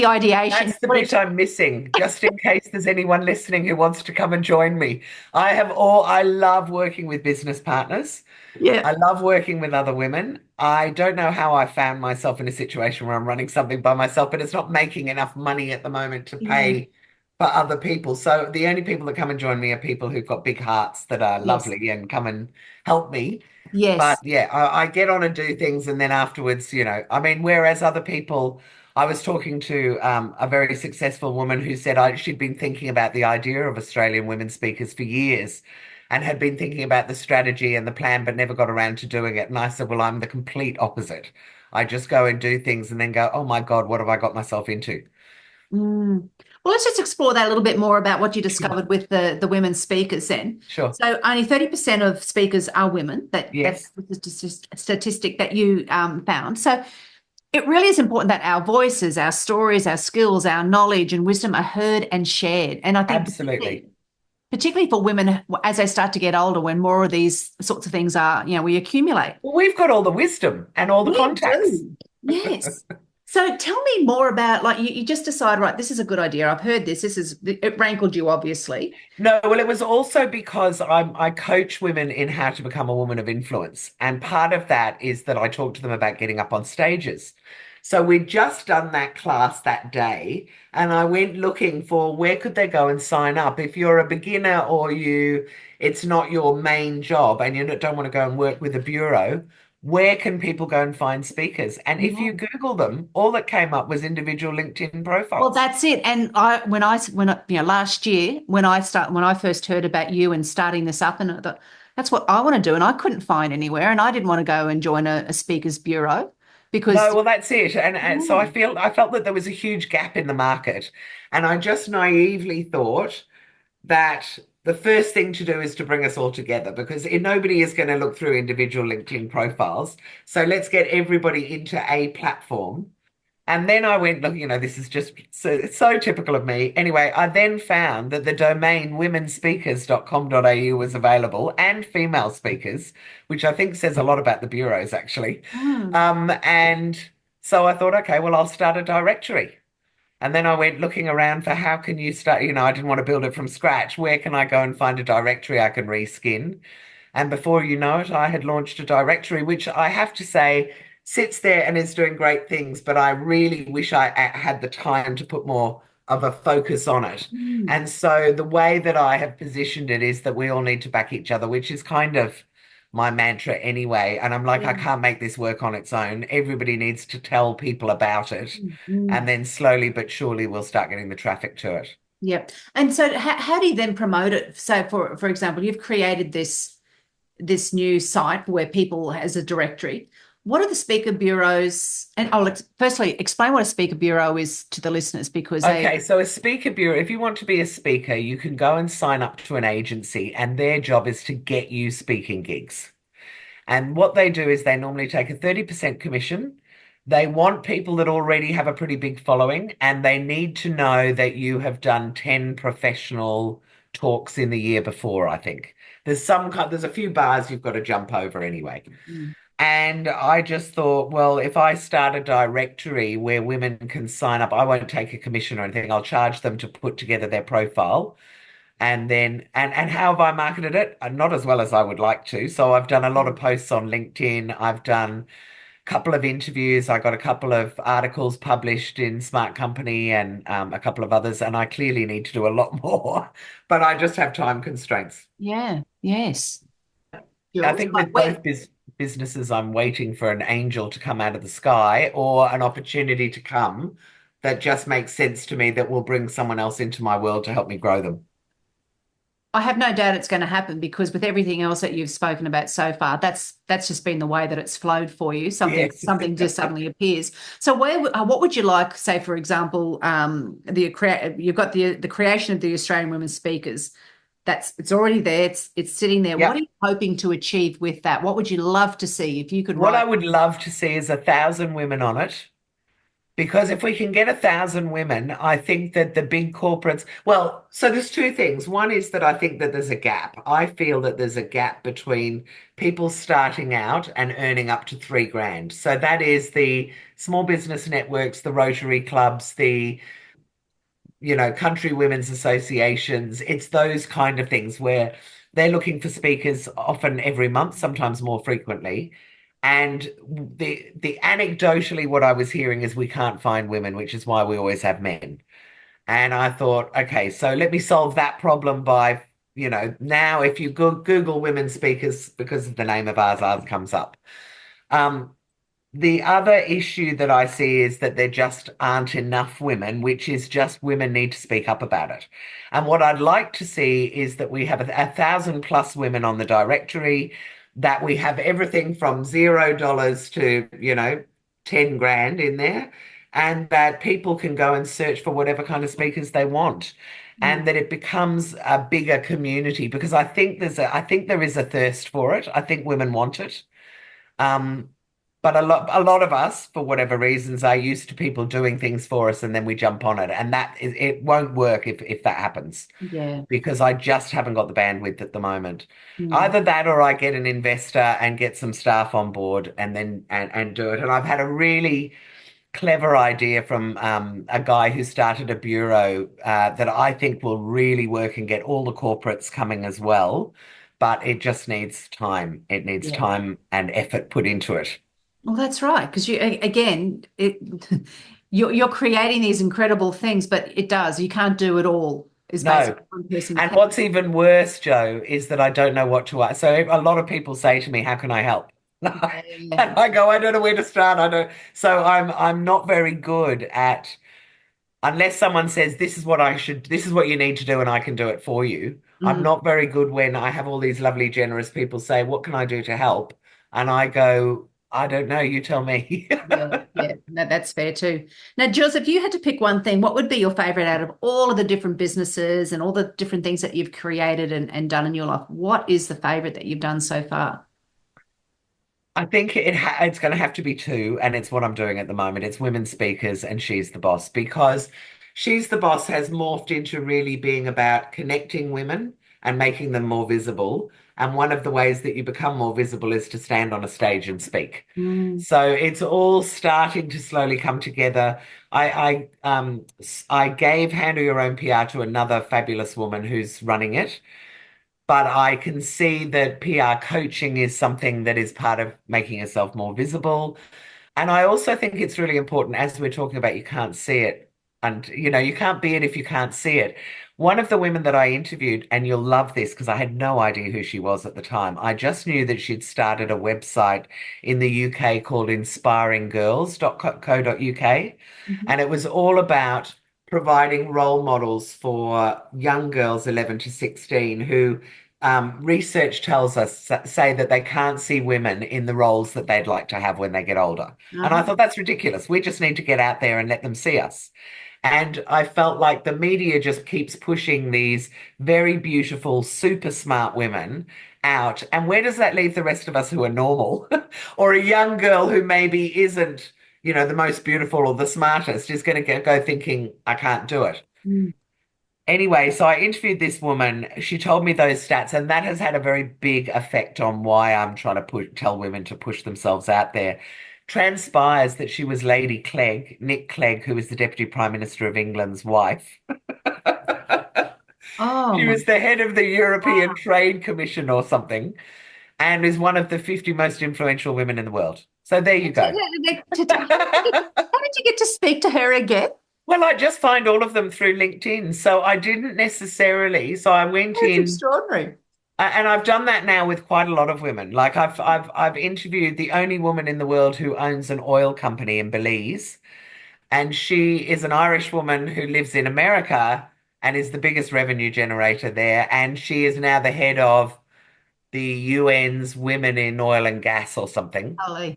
ideation. That's the bit I'm missing, just in case there's anyone listening who wants to come and join me. I love working with business partners. Yeah. I love working with other women. I don't know how I found myself in a situation where I'm running something by myself, but it's not making enough money at the moment to Yeah. pay for other people. So the only people that come and join me are people who've got big hearts that are Yes. lovely and come and help me. But Yes. yeah, I get on and do things, and then afterwards, I mean, whereas other people, I was talking to a very successful woman who said she'd been thinking about the idea of Australian women speakers for years and had been thinking about the strategy and the plan, but never got around to doing it. And I said, well, I'm the complete opposite. I just go and do things and then go, oh my God, what have I got myself into? Mm. Well, let's just explore that a little bit more about what you Sure, discovered with the women speakers then. sure. So only 30% of speakers are women. That's Yes, the statistic that you found. So it really is important that our voices, our stories, our skills, our knowledge and wisdom are heard and shared. And I think absolutely. particularly for women as they start to get older, when more of these sorts of things are, we accumulate. Well, we've got all the wisdom and all the We contacts. do. Yes. So tell me more about like you just decide, right, this is a good idea. I've heard this. It rankled you, obviously. No, well, it was also because I coach women in how to become a woman of influence. And part of that is that I talk to them about getting up on stages. So we'd just done that class that day, and I went looking for where could they go and sign up. If you're a beginner or it's not your main job and you don't want to go and work with a bureau, where can people go and find speakers? And if you Google them, all that came up was individual LinkedIn Well, profiles. that's it. And last year when I first heard about you and starting this up, and I thought that's what I want to do, and I couldn't find anywhere, and I didn't want to go and join a speakers bureau. Because No, well, that's it. And so yeah. I felt that there was a huge gap in the market. And I just naively thought that the first thing to do is to bring us all together because nobody is going to look through individual LinkedIn profiles. So let's get everybody into a platform. And then I went, look, this is just so it's so typical of me. Anyway, I then found that the domain womenspeakers.com.au was available and female speakers, which I think says a lot about the bureaus actually. Mm. And so I thought, okay, well, I'll start a directory. And then I went looking around for how can you start, I didn't want to build it from scratch. Where can I go and find a directory I can reskin? And before you know it, I had launched a directory, which I have to say sits there and is doing great things. But I really wish I had the time to put more of a focus on it. Mm. And so the way that I have positioned it is that we all need to back each other, which is kind of my mantra anyway. And I'm like, I Yeah. can't make this work on its own. Everybody needs to tell people about it. Mm. And then slowly but surely we'll start getting the traffic to it. Yep. And so how do you then promote it? So for example, you've created this new site where people as a directory. What are the speaker bureaus? And I'll firstly explain what a speaker bureau is to the listeners because they Okay, so a speaker bureau, if you want to be a speaker, you can go and sign up to an agency, and their job is to get you speaking gigs. And what they do is they normally take a 30% commission. They want people that already have a pretty big following, and they need to know that you have done 10 professional talks in the year before, I think. There's a few bars you've got to jump over anyway. Mm. And I just thought, well, if I start a directory where women can sign up, I won't take a commission or anything. I'll charge them to put together their profile. And then, and how have I marketed it? Not as well as I would like to. So I've done a lot of posts on LinkedIn. I've done a couple of interviews. I got a couple of articles published in Smart Company and a couple of others. And I clearly need to do a lot more, but I just have time constraints. Yeah, yes. I Jules, think with both businesses, I'm waiting for an angel to come out of the sky or an opportunity to come that just makes sense to me that will bring someone else into my world to help me grow them. I have no doubt it's going to happen because with everything else that you've spoken about so far, that's just been the way that it's flowed for you. Something Yes. something just suddenly appears. So what would you like, say, for example, you've got the creation of the Australian Women Speakers. It's already there. It's sitting there. What are Yep. you hoping to achieve with that? What would you love to see if you could What I write? would love to see is 1,000 women on it. Because if we can get 1,000 women, I think that the big corporates, well, so there's two things. One is that I think that there's a gap. I feel that there's a gap between people starting out and earning up to 3 grand. So that is the small business networks, the Rotary clubs, the country women's associations. It's those kind of things where they're looking for speakers often every month, sometimes more frequently. And the anecdotally, what I was hearing is we can't find women, which is why we always have men. And I thought, okay, so let me solve that problem by, now if you Google women speakers because of the name of ours comes up. Um, the other issue that I see is that there just aren't enough women, which is just women need to speak up about it. And what I'd like to see is that we have 1,000 plus women on the directory, that we have everything from $0 to, 10 grand in there, and that people can go and search for whatever kind of speakers they want. Mm. And that it becomes a bigger community because I think there is a thirst for it. I think women want it. Um, but a lot of us, for whatever reasons, are used to people doing things for us and then we jump on it. And it won't work if that happens Yeah. because I just haven't got the bandwidth at the moment. Mm. Either that or I get an investor and get some staff on board and then and do it. And I've had a really clever idea from a guy who started a bureau that I think will really work and get all the corporates coming as well. But it just needs time. It needs Yeah. time and effort put into it. Well, that's right. Because again, you're creating these incredible things, but you can't do it all. Is No. basically one person And can. what's even worse, Joe, is that I don't know what to ask. So a lot of people say to me, "How can I help?" Yeah. And I go, "I don't know where to start. I don't." So I'm not very good at unless someone says this is what you need to do, and I can do it for you. I'm Mm. not very good when I have all these lovely, generous people say, "What can I do to help?" And I go, I don't know. You tell me. Yeah, yeah, no, that's fair too. Now, Jules, if you had to pick one thing, what would be your favorite out of all of the different businesses and all the different things that you've created and done in your life? What is the favorite that you've done so far? I think it's going to have to be two, and it's what I'm doing at the moment. It's women speakers, and she's the boss because she's the boss has morphed into really being about connecting women and making them more visible. And one of the ways that you become more visible is to stand on a stage and speak. Mm, So it's all starting to slowly come together. I gave Handle Your Own PR to another fabulous woman who's running it. But I can see that PR coaching is something that is part of making yourself more visible. And I also think it's really important, as we're talking about, you can't see it. And, you can't be it if you can't see it. One of the women that I interviewed, and you'll love this because I had no idea who she was at the time. I just knew that she'd started a website in the UK called inspiringgirls.co.uk. mhm. And it was all about providing role models for young girls 11 to 16 who research tells us say that they can't see women in the roles that they'd like to have when they get older. And I Uh-huh. thought that's ridiculous. We just need to get out there and let them see us. And I felt like the media just keeps pushing these very beautiful, super smart women out. And where does that leave the rest of us who are normal? Or a young girl who maybe isn't, the most beautiful or the smartest is going to go thinking, I can't do it. Mm. Anyway, so I interviewed this woman. She told me those stats, and that has had a very big effect on why I'm trying to tell women to push themselves out there. Transpires that she was Lady Clegg, Nick Clegg, who was the Deputy Prime Minister of England's wife. Oh She my was the head of the European God. Trade Commission or something, and is one of the 50 most influential women in the world. So there you go. How did you get to speak to her again? Well, I just find all of them through LinkedIn. So I didn't necessarily. So I went That's in. extraordinary. And I've done that now with quite a lot of women. Like I've interviewed the only woman in the world who owns an oil company in Belize, and she is an Irish woman who lives in America and is the biggest revenue generator there. And she is now the head of the UN's Women in Oil and Gas or something. Golly.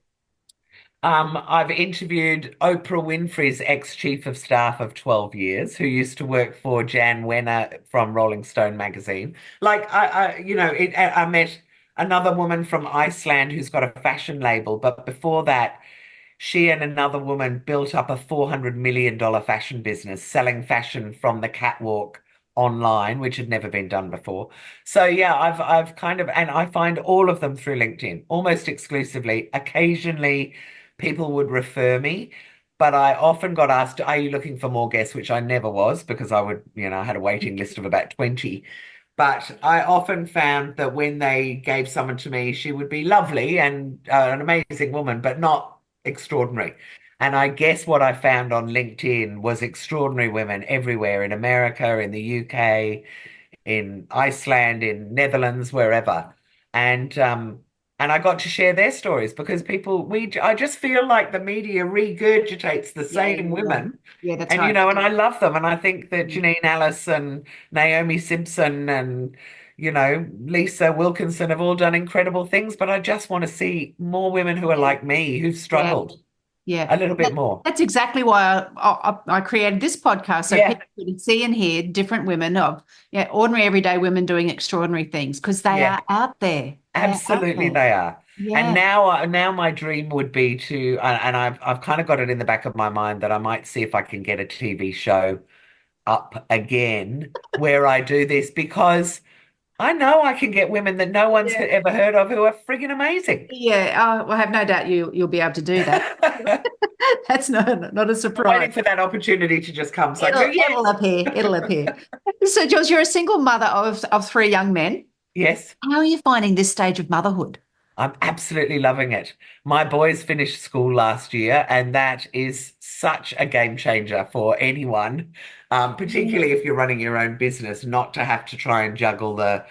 I've interviewed Oprah Winfrey's ex-chief of staff of 12 years, who used to work for Jan Wenner from Rolling Stone magazine. Like I met another woman from Iceland who's got a fashion label, but before that, she and another woman built up a $400 million fashion business, selling fashion from the catwalk online, which had never been done before. So yeah, I've kind of, and I find all of them through LinkedIn, almost exclusively. Occasionally, people would refer me, but I often got asked, "Are you looking for more guests?" Which I never was because I would, I had a waiting list of about 20. But I often found that when they gave someone to me, she would be lovely and an amazing woman, but not extraordinary. And I guess what I found on LinkedIn was extraordinary women everywhere in America, in the UK, in Iceland, in Netherlands, wherever. And I got to share their stories because I just feel like the media regurgitates the Yeah, same you're right. women. Yeah, that's And right. and I love them. And I think that Mm. Janine Alice and Naomi Simpson and Lisa Wilkinson have all done incredible things, but I just want to see more women who are Yeah, like me, who've yeah, struggled yeah. a little bit more. That's exactly why I created this podcast so Yeah, people can see and hear different women of ordinary everyday women doing extraordinary things because they yeah. are out there. They are out Absolutely, there. they are. And Yeah. now my dream would be to, and I've kind of got it in the back of my mind that I might see if I can get a TV show up again where I do this because I know I can get women that no one's Yeah. ever heard of who are friggin' amazing. Yeah, I have no doubt you'll be able to do that. I'm That's not a surprise. waiting for that opportunity to just come. So I go, It'll yes, appear. It'll appear. So, Jules, you're a single mother of three young men. yes. How are you finding this stage of motherhood? I'm absolutely loving it. My boys finished school last year, and that is such a game changer for anyone, particularly if you're running your own business, not to have to try and juggle the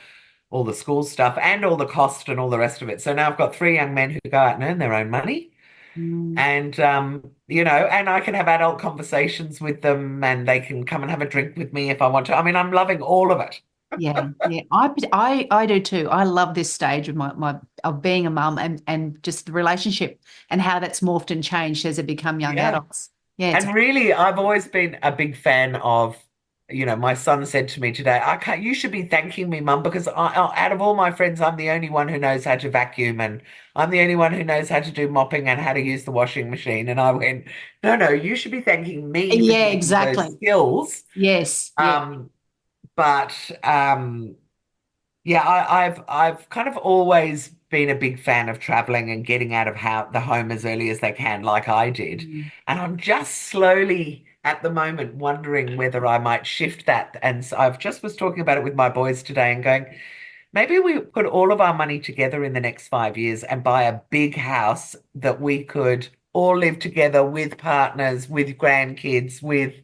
all the school stuff and all the cost and all the rest of it. So now I've got three young men who go out and earn their own money. Mm. And and I can have adult conversations with them and they can come and have a drink with me if I want to. I mean, I'm loving all of it. Yeah, yeah, I do too. I love this stage of my of being a mum and just the relationship and how that's morphed and changed as they become young Yeah. adults. Yeah, it's And really, I've always been a big fan of, my son said to me today, I can't, you should be thanking me, Mum, because out of all my friends, I'm the only one who knows how to vacuum and I'm the only one who knows how to do mopping and how to use the washing machine. And I went, no, no, you should be thanking me for yeah, giving you those exactly. skills. Yes, yeah. Um, but yeah, I've kind of always been a big fan of traveling and getting out of the home as early as they can, like I did. Mm. And I'm just slowly at the moment wondering whether I might shift that. And so I've just was talking about it with my boys today and going, maybe we put all of our money together in the next 5 years and buy a big house that we could all live together with partners, with grandkids, with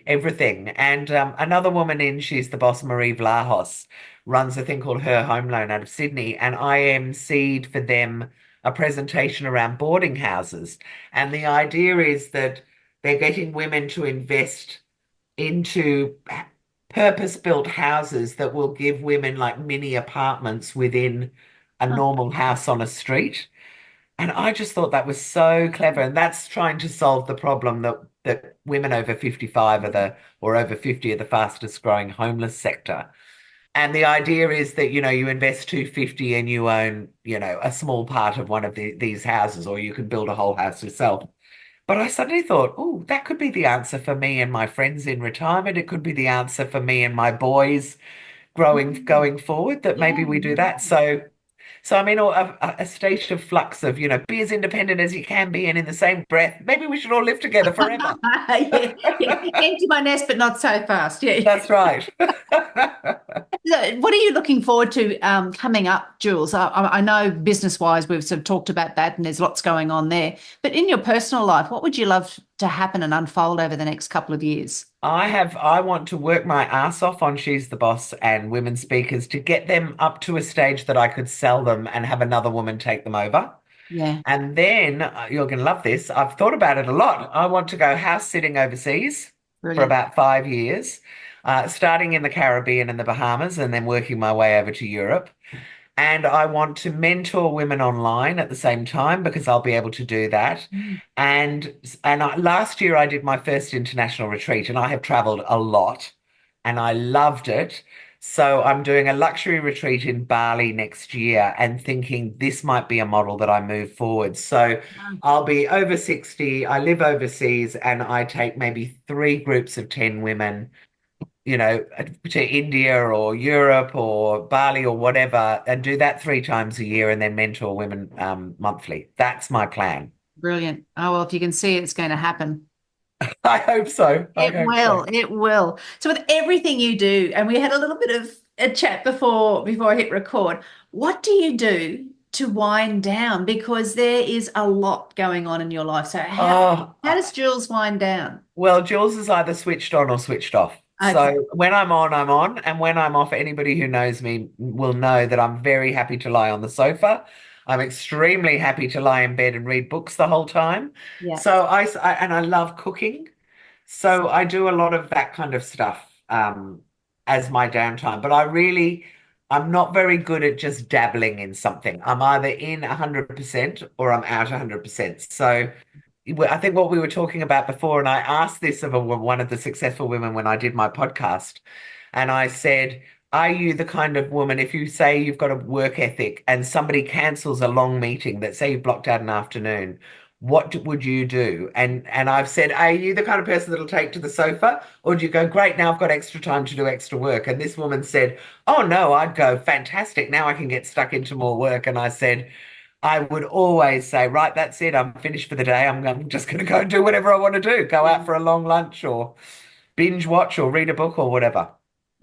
everything. And another woman she's the boss, Marie Vlahos, runs a thing called Her Home Loan out of Sydney, and I emceed for them a presentation around boarding houses. And the idea is that they're getting women to invest into purpose-built houses that will give women like mini apartments within a Huh. normal house on a street. And I just thought that was so clever. And that's trying to solve the problem that women over 55 or over 50 are the fastest growing homeless sector. And the idea is that, you invest 250 and you own, a small part of one of these houses, or you can build a whole house yourself. But I suddenly thought, oh, that could be the answer for me and my friends in retirement. It could be the answer for me and my boys Mm. going forward, that Yeah, maybe we do that. So I'm in a state of flux of, be as independent as you can be, and in the same breath, maybe we should all live together forever. yeah, yeah. Empty my nest, but not so fast. Yeah. That's right. So what are you looking forward to coming up, Jules? I know business-wise, we've sort of talked about that, and there's lots going on there. But in your personal life, what would you love to happen and unfold over the next couple of years? I want to work my ass off on She's the Boss and Women Speakers to get them up to a stage that I could sell them and have another woman take them over. Yeah, And then you're going to love this. I've thought about it a lot. I want to go house sitting overseas for brilliant. about 5 years, starting in the Caribbean and the Bahamas, and then working my way over to Europe. And I want to mentor women online at the same time because I'll be able to do that. Mm. Last year I did my first international retreat, and I have traveled a lot, and I loved it. So I'm doing a luxury retreat in Bali next year and thinking this might be a model that I move forward. So Wow. I'll be over 60, I live overseas, and I take maybe 3 groups of 10 women, to India or Europe or Bali or whatever, and do that 3 times a year and then mentor women monthly. That's my plan. Brilliant. Oh, well, if you can see it, it's going to happen. I hope so. I It hope so. will. It will. So with everything you do, and we had a little bit of a chat before I hit record, what do you do to wind down? Because there is a lot going on in your life. So Oh, how does Jules wind down? well, Jules is either switched on or switched off. Okay. So when I'm on, I'm on. And when I'm off, anybody who knows me will know that I'm very happy to lie on the sofa. I'm extremely happy to lie in bed and read books the whole time. Yeah. So and I love cooking. So I do a lot of that kind of stuff as my downtime. But I'm not very good at just dabbling in something. I'm either in 100% or I'm out 100%. So I think what we were talking about before, and I asked this of one of the successful women when I did my podcast, and I said, are you the kind of woman, if you say you've got a work ethic and somebody cancels a long meeting that say you've blocked out an afternoon, would you do? And I've said, are you the kind of person that'll take to the sofa, or do you go, great, now I've got extra time to do extra work? And this woman said, oh no, I'd go, fantastic, now I can get stuck into more work. And I said, I would always say, right, that's it. I'm finished for the day. I'm just going to go and do whatever I want to do. Go out for a long lunch or binge watch or read a book or whatever.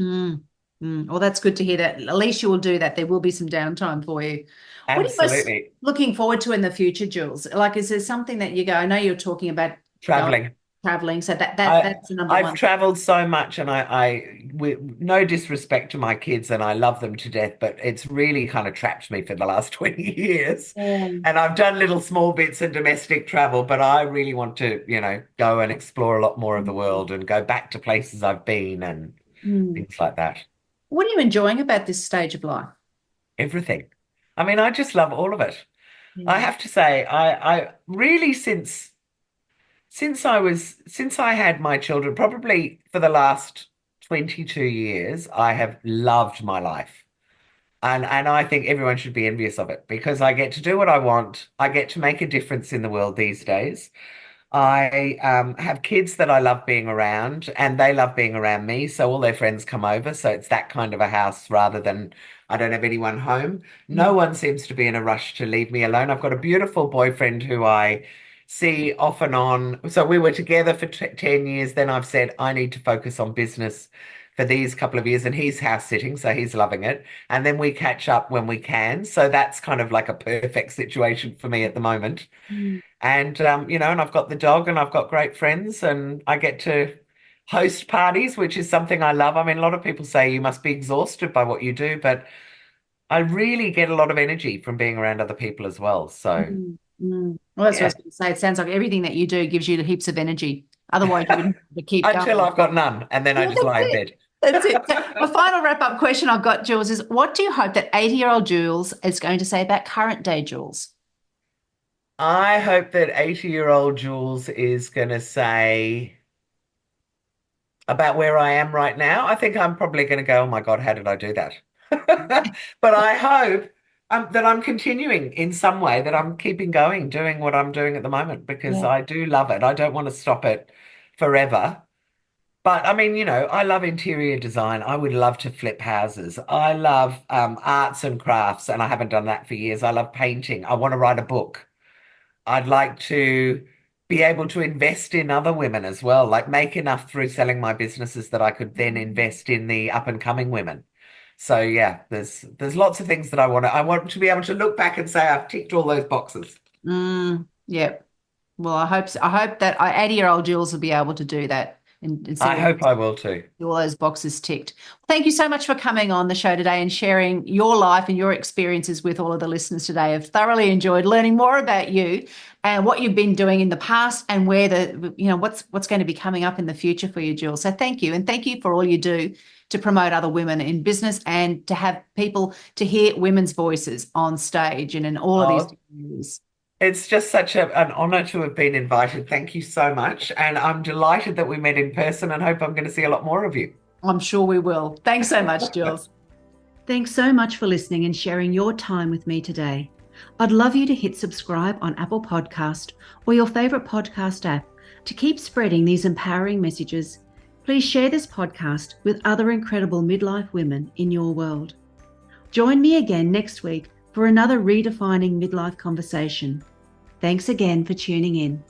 Mm, mm. Well, that's good to hear that. At least you will do that. There will be some downtime for you. What are you most Absolutely. looking forward to in the future, Jules? Like, is there something that you go? I know you're talking about going Traveling. traveling, so I that's the number I've one. traveled so much, and with no disrespect to my kids, and I love them to death, but it's really kind of trapped me for the last 20 years. Yeah. And I've done little small bits of domestic travel, but I really want to, go and explore a lot more of the world and go back to places I've been and Mm. things like that. What are you enjoying about this stage of life? Everything. I mean, I just love all of it. I Yeah. have to say, I really since I had my children, probably for the last 22 years, I have loved my life. And I think everyone should be envious of it because I get to do what I want. I get to make a difference in the world these days. I have kids that I love being around, and they love being around me. So all their friends come over. So it's that kind of a house rather than I don't have anyone home. No Mm. one seems to be in a rush to leave me alone. I've got a beautiful boyfriend who I see off and on. So we were together for 10 years. Then I've said I need to focus on business for these couple of years, and he's house sitting, so he's loving it. And then we catch up when we can. So that's kind of like a perfect situation for me at the moment. Mm. And and I've got the dog and I've got great friends and I get to host parties, which is something I love. I mean, a lot of people say you must be exhausted by what you do, but I really get a lot of energy from being around other people as well. So, Mm. Mm. Well, that's what I yeah, was going to say. It sounds like everything that you do gives you heaps of energy. Otherwise, you wouldn't be able to keep until going. I've got none and then I Yeah, just that's lie in it. bed. That's it. So my final wrap-up question I've got, Jules, is what do you hope that 80-year-old Jules is going to say about current day Jules? I hope that 80-year-old Jules is going to say about where I am right now. I think I'm probably going to go, oh my God, how did I do that? But I hope that I'm continuing in some way, that I'm keeping going, doing what I'm doing at the moment, because Yeah. I do love it. I don't want to stop it forever. But I mean, I love interior design. I would love to flip houses. I love arts and crafts, and I haven't done that for years. I love painting. I want to write a book. I'd like to be able to invest in other women as well, like make enough through selling my businesses that I could then invest in the up and coming women. So yeah, there's lots of things that I want to be able to look back and say I've ticked all those boxes. Yeah. Well, I hope so. I hope that 80-year-old Jules will be able to do that and see I hope I will too. all those boxes ticked. Thank you so much for coming on the show today and sharing your life and your experiences with all of the listeners today. I've thoroughly enjoyed learning more about you and what you've been doing in the past and where what's going to be coming up in the future for you, Jules. So thank you. And thank you for all you do to promote other women in business and to have people to hear women's voices on stage and in all of these Oh, different areas. it's just such an honor to have been invited. Thank you so much. And I'm delighted that we met in person and hope I'm going to see a lot more of you. I'm sure we will. Thanks so much, Jules. Thanks so much for listening and sharing your time with me today. I'd love you to hit subscribe on Apple Podcast or your favorite podcast app to keep spreading these empowering messages. Please share this podcast with other incredible midlife women in your world. Join me again next week for another redefining midlife conversation. Thanks again for tuning in.